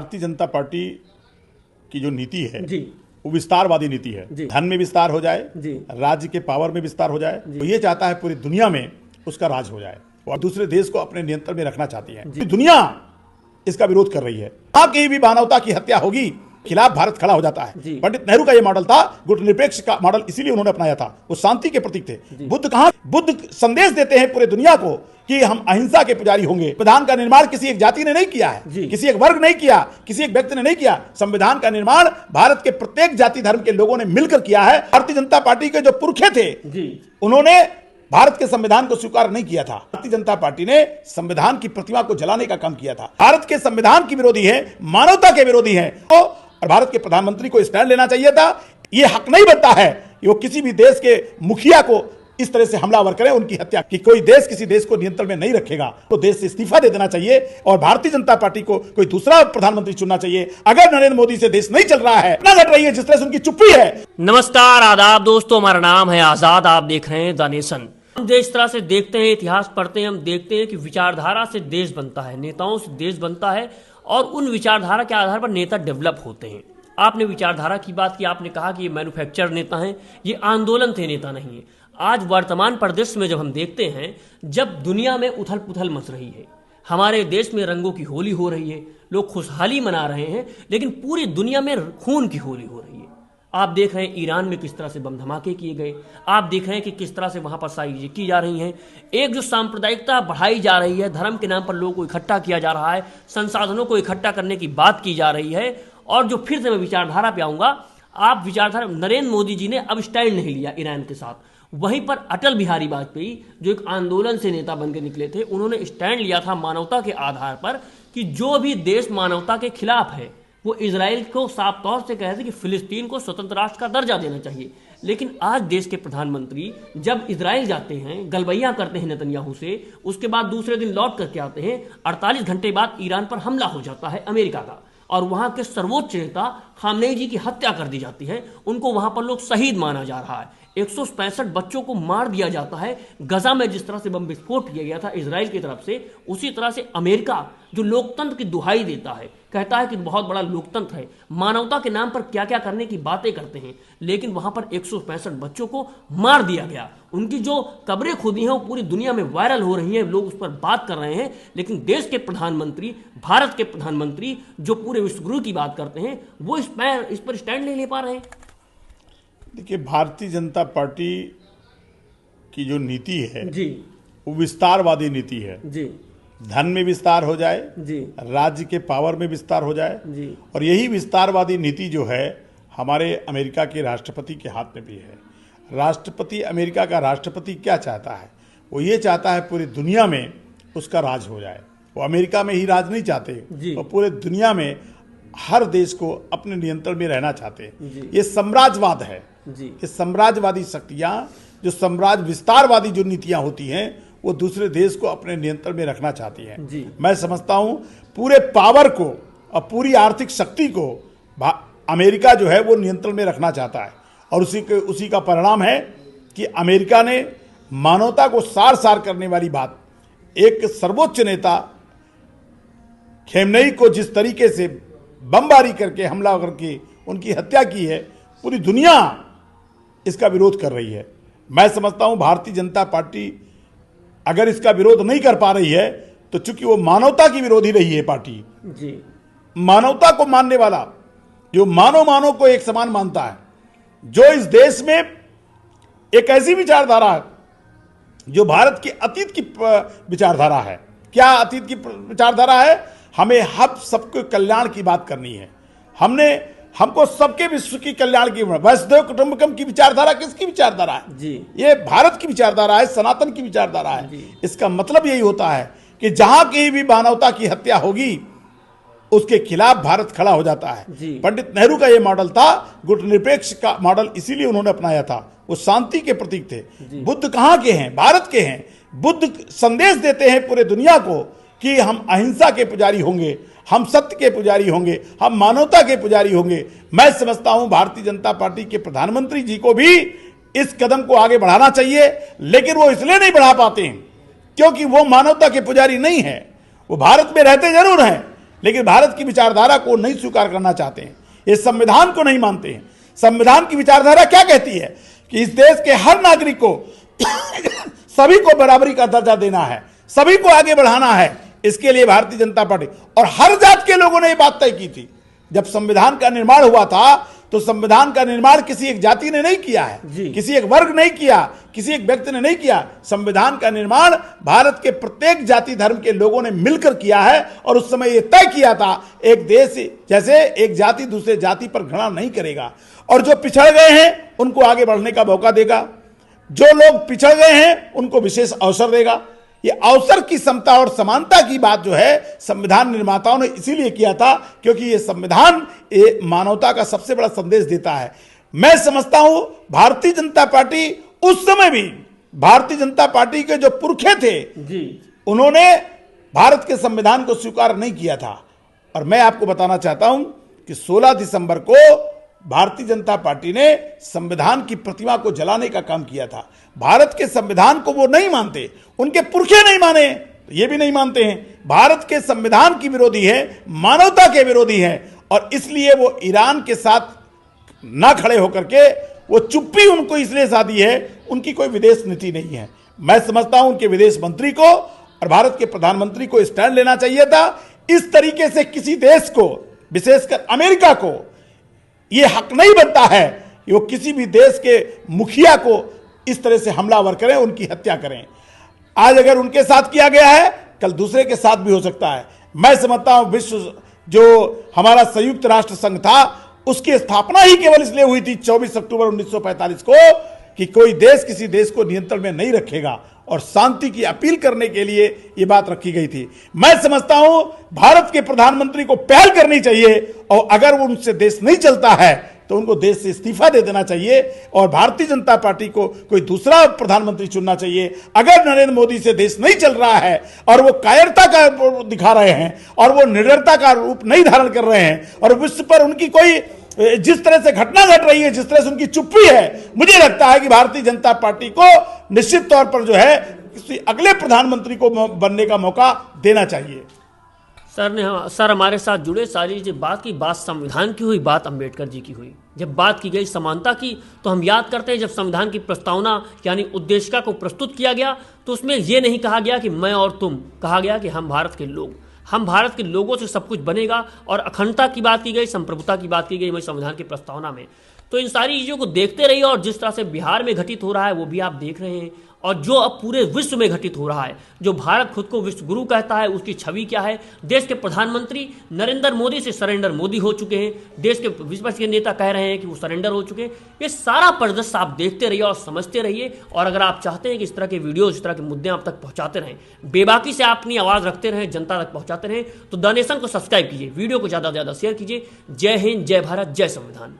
Bharatiya Janata party की जो नीति है जी, वो विस्तारवादी नीति है। धन में विस्तार हो जाए, राज्य के पावर में विस्तार हो जाए, तो ये चाहता है पूरी दुनिया में उसका राज हो जाए और दूसरे देश को अपने नियंत्रण में रखना चाहती है। दुनिया इसका विरोध कर रही है। वहां कहीं भी मानवता की हत्या होगी, खिलाफ भारत खड़ा हो जाता है। पंडित नेहरू का ये मॉडल था, गुटनिरपेक्ष का मॉडल, इसीलिए उन्होंने अपनाया था। वो शांति के प्रतीक थे। बुद्ध संदेश देते हैं पूरे दुनिया को कि हम अहिंसा के पुजारी होंगे। संविधान का निर्माण किसी एक जाति ने नहीं किया है, किसी एक वर्ग नहीं किया, किसी एक व्यक्ति ने नहीं किया। संविधान का निर्माण भारत के प्रत्येक जाति धर्म के लोगों ने मिलकर किया है। भारतीय जनता पार्टी के जो पुरखे थे उन्होंने भारत के संविधान को स्वीकार नहीं किया था। भारतीय जनता पार्टी ने संविधान की प्रतिमा को जलाने का काम किया था। भारत के संविधान की विरोधी है, मानवता के विरोधी है। और भारत के प्रधानमंत्री को स्टैंड लेना चाहिए था। यह हक नहीं बनता है कि वो किसी भी देश के मुखिया को इस तरह से हमलावर करें, उनकी हत्या की। कोई देश किसी देश को नियंत्रण में नहीं रखेगा तो देश से इस्तीफा दे देना चाहिए और भारतीय जनता पार्टी को कोई दूसरा प्रधानमंत्री चुनना चाहिए। अगर नरेंद्र मोदी से देश नहीं चल रहा है, ना घट रही है जिस तरह से उनकी चुप्पी है। नमस्कार, आदाब दोस्तों, हमारा नाम है आजाद, आप देख रहे हैं द नेशन। हम जिस तरह से देखते हैं, इतिहास पढ़ते हैं, हम देखते हैं कि विचारधारा से देश बनता है, नेताओं से देश बनता है और उन विचारधारा के आधार पर नेता डेवलप होते हैं। आपने विचारधारा की बात की, आपने कहा कि ये मैन्युफैक्चर नेता हैं, ये आंदोलन थे नेता नहीं है। आज वर्तमान परिदृश्य में जब हम देखते हैं, जब दुनिया में उथल पुथल मच रही है, हमारे देश में रंगों की होली हो रही है, लोग खुशहाली मना रहे हैं, लेकिन पूरी दुनिया में खून की होली हो रही है। आप देख रहे हैं ईरान में किस तरह से बम धमाके किए गए, आप देख रहे हैं कि किस तरह से वहां पर साजिशें की जा रही हैं। एक जो सांप्रदायिकता बढ़ाई जा रही है, धर्म के नाम पर लोगों को इकट्ठा किया जा रहा है, संसाधनों को इकट्ठा करने की बात की जा रही है। और जो फिर से मैं विचारधारा पे आऊंगा, आप विचारधारा, नरेंद्र मोदी जी ने अब स्टैंड नहीं लिया ईरान के साथ। वहीं पर अटल बिहारी वाजपेयी जो एक आंदोलन से नेता बन के निकले थे, उन्होंने स्टैंड लिया था मानवता के आधार पर कि जो भी देश मानवता के खिलाफ है वो इजराइल को साफ तौर से कह रहे थे कि फिलिस्तीन को स्वतंत्र राष्ट्र का दर्जा देना चाहिए। लेकिन आज देश के प्रधानमंत्री जब इजराइल जाते हैं, गलबैया करते हैं नेतन्याहू से, उसके बाद दूसरे दिन लौट करके आते हैं, 48 घंटे बाद ईरान पर हमला हो जाता है अमेरिका का और वहां के सर्वोच्च नेता खामनेई जी की हत्या कर दी जाती है। उनको वहां पर लोग शहीद माना जा रहा है। 165 बच्चों को मार दिया जाता है। गजा में जिस तरह से बम विस्फोट किया गया था इजराइल की तरफ से, उसी तरह से अमेरिका जो लोकतंत्र की दुहाई देता है, कहता है कि बहुत बड़ा लोकतंत्र है, मानवता के नाम पर क्या क्या करने की बातें करते हैं, लेकिन वहां पर 165 बच्चों को मार दिया गया। उनकी जो कब्रें खुदी हैं वो पूरी दुनिया में वायरल हो रही हैं, लोग उस पर बात कर रहे हैं। लेकिन देश के प्रधानमंत्री, भारत के प्रधानमंत्री जो पूरे विश्वगुरु की बात करते हैं, वो इस पर स्टैंड नहीं ले पा रहे हैं। देखिए, भारतीय जनता पार्टी की जो नीति है वो विस्तारवादी नीति है। धन में विस्तार हो जाए, राज्य के पावर में विस्तार हो जाए, और यही विस्तारवादी नीति जो है हमारे अमेरिका के राष्ट्रपति के हाथ में भी है। राष्ट्रपति, अमेरिका का राष्ट्रपति क्या चाहता है? वो ये चाहता है पूरी दुनिया में उसका राज हो जाए। वो अमेरिका में ही राज नहीं चाहते, वो पूरे दुनिया में हर देश को अपने नियंत्रण में रहना चाहते हैं। ये साम्राज्यवाद है। ये साम्राज्यवादी शक्तियां, जो साम्राज्य विस्तारवादी जो नीतियां होती हैं, वो दूसरे देश को अपने नियंत्रण में रखना चाहती हैं। मैं समझता हूं पूरे पावर को और पूरी आर्थिक शक्ति को अमेरिका जो है वो नियंत्रण में रखना चाहता है। और उसी का परिणाम है कि अमेरिका ने मानवता को सार सार करने वाली बात, एक सर्वोच्च नेता खामेनेई को जिस तरीके से बमबारी करके, हमला करके उनकी हत्या की है, पूरी दुनिया इसका विरोध कर रही है। मैं समझता हूं भारतीय जनता पार्टी अगर इसका विरोध नहीं कर पा रही है तो चूंकि वो मानवता की विरोधी रही है पार्टी, मानवता को मानने वाला, जो मानव को एक समान मानता है, जो इस देश में एक ऐसी विचारधारा है जो भारत की अतीत की विचारधारा है। क्या अतीत की विचारधारा है? हमें सबके कल्याण की बात करनी है। हमको सबके विश्व की कल्याण की, वसुधैव कुटुंबकम की विचारधारा किसकी विचारधारा है? ये भारत की विचारधारा है, सनातन की विचारधारा है। इसका मतलब यही होता है कि जहां कहीं भी मानवता की हत्या होगी उसके खिलाफ भारत खड़ा हो जाता है। पंडित नेहरू का ये मॉडल था, गुटनिरपेक्ष का मॉडल, इसीलिए उन्होंने अपनाया था। वो शांति के प्रतीक थे। बुद्ध कहाँ के हैं? भारत के हैं। बुद्ध संदेश देते हैं पूरे दुनिया को कि हम अहिंसा के पुजारी होंगे, हम सत्य के पुजारी होंगे, हम मानवता के पुजारी होंगे। मैं समझता हूं भारतीय जनता पार्टी के प्रधानमंत्री जी को भी इस कदम को आगे बढ़ाना चाहिए, लेकिन वो इसलिए नहीं बढ़ा पाते हैं क्योंकि वो मानवता के पुजारी नहीं है। वो भारत में रहते जरूर हैं, लेकिन भारत की विचारधारा को नहीं स्वीकार करना चाहते हैं, ये संविधान को नहीं मानते हैं। संविधान की विचारधारा क्या कहती है कि इस देश के हर नागरिक को सभी को बराबरी का दर्जा देना है, सभी को आगे बढ़ाना है। इसके लिए भारतीय जनता पार्टी और हर जात के लोगों ने यह बात तय की थी। जब संविधान का निर्माण हुआ था तो संविधान का निर्माण किसी एक जाति ने नहीं किया है, किसी एक वर्ग नहीं किया, किसी एक व्यक्ति ने नहीं किया। संविधान का निर्माण भारत के प्रत्येक जाति धर्म के लोगों ने मिलकर किया है और उस समय यह तय किया था एक देश जैसे एक जाति दूसरे जाति पर घृणा नहीं करेगा और जो पिछड़ गए हैं उनको आगे बढ़ने का मौका देगा, जो लोग पिछड़ गए हैं उनको विशेष अवसर देगा। ये अवसर की समता और समानता की बात जो है संविधान निर्माताओं ने इसीलिए किया था क्योंकि ये संविधान ये मानवता का सबसे बड़ा संदेश देता है। मैं समझता हूं भारतीय जनता पार्टी उस समय भी, भारतीय जनता पार्टी के जो पुरखे थे उन्होंने भारत के संविधान को स्वीकार नहीं किया था। और मैं आपको बताना चाहता हूं कि 16 दिसंबर को भारतीय जनता पार्टी ने संविधान की प्रतिमा को जलाने का काम किया था। भारत के संविधान को वो नहीं मानते, उनके पुरखे नहीं माने, ये भी नहीं मानते हैं। भारत के संविधान की विरोधी है, मानवता के विरोधी है और इसलिए वो ईरान के साथ ना खड़े होकर के वो चुप्पी उनको इसलिए साधी है, उनकी कोई विदेश नीति नहीं है। मैं समझता हूं उनके विदेश मंत्री को और भारत के प्रधानमंत्री को स्टैंड लेना चाहिए था। इस तरीके से किसी देश को, विशेषकर अमेरिका को, यह हक नहीं बनता है कि वो किसी भी देश के मुखिया को इस तरह से हमलावर करें, उनकी हत्या करें। आज अगर उनके साथ किया गया है, कल दूसरे के साथ भी हो सकता है। मैं समझता हूं विश्व जो हमारा संयुक्त राष्ट्र संघ था उसकी स्थापना ही केवल इसलिए हुई थी 24 अक्टूबर 1945 को कि कोई देश किसी देश को नियंत्रण में नहीं रखेगा और शांति की अपील करने के लिए यह बात रखी गई थी। मैं समझता हूं भारत के प्रधानमंत्री को पहल करनी चाहिए और अगर वो उनसे देश नहीं चलता है तो उनको देश से इस्तीफा दे देना चाहिए और भारतीय जनता पार्टी को कोई दूसरा प्रधानमंत्री चुनना चाहिए। अगर नरेंद्र मोदी से देश नहीं चल रहा है और वो कायरता का दिखा रहे हैं और वो निडरता का रूप नहीं धारण कर रहे हैं और विश्व पर उनकी कोई जिस तरह से घटना घट रही है, जिस तरह से उनकी चुप्पी है, मुझे लगता है कि भारतीय जनता पार्टी को निश्चित तौर पर जो है किसी अगले प्रधानमंत्री को बनने का मौका देना चाहिए। सर हमारे साथ जुड़े, सारी जो बात की बात संविधान की हुई, बात अंबेडकर जी की हुई। जब बात की गई समानता की तो हम याद करते हैं जब संविधान की प्रस्तावना यानी उद्देशिका को प्रस्तुत किया गया तो उसमें यह नहीं कहा गया कि मैं और तुम, कहा गया कि हम भारत के लोग, हम भारत के लोगों से सब कुछ बनेगा। और अखंडता की बात की गई, संप्रभुता की बात की गई हमारे संविधान की प्रस्तावना में। तो इन सारी चीज़ों को देखते रहिए और जिस तरह से बिहार में घटित हो रहा है वो भी आप देख रहे हैं और जो अब पूरे विश्व में घटित हो रहा है, जो भारत खुद को विश्व गुरु कहता है उसकी छवि क्या है। देश के प्रधानमंत्री नरेंद्र मोदी से सरेंडर मोदी हो चुके हैं, देश के विपक्ष के नेता कह रहे हैं कि वो सरेंडर हो चुके हैं। ये सारा परिदृश्य आप देखते रहिए और समझते रहिए और अगर आप चाहते हैं कि इस तरह के वीडियोज, इस तरह के मुद्दे आप तक पहुंचाते रहें, बेबाकी से आप अपनी आवाज़ रखते रहें, जनता तक पहुंचाते रहें, तो द नेशन को सब्सक्राइब कीजिए, वीडियो को ज़्यादा से ज़्यादा शेयर कीजिए। जय हिंद, जय भारत, जय संविधान।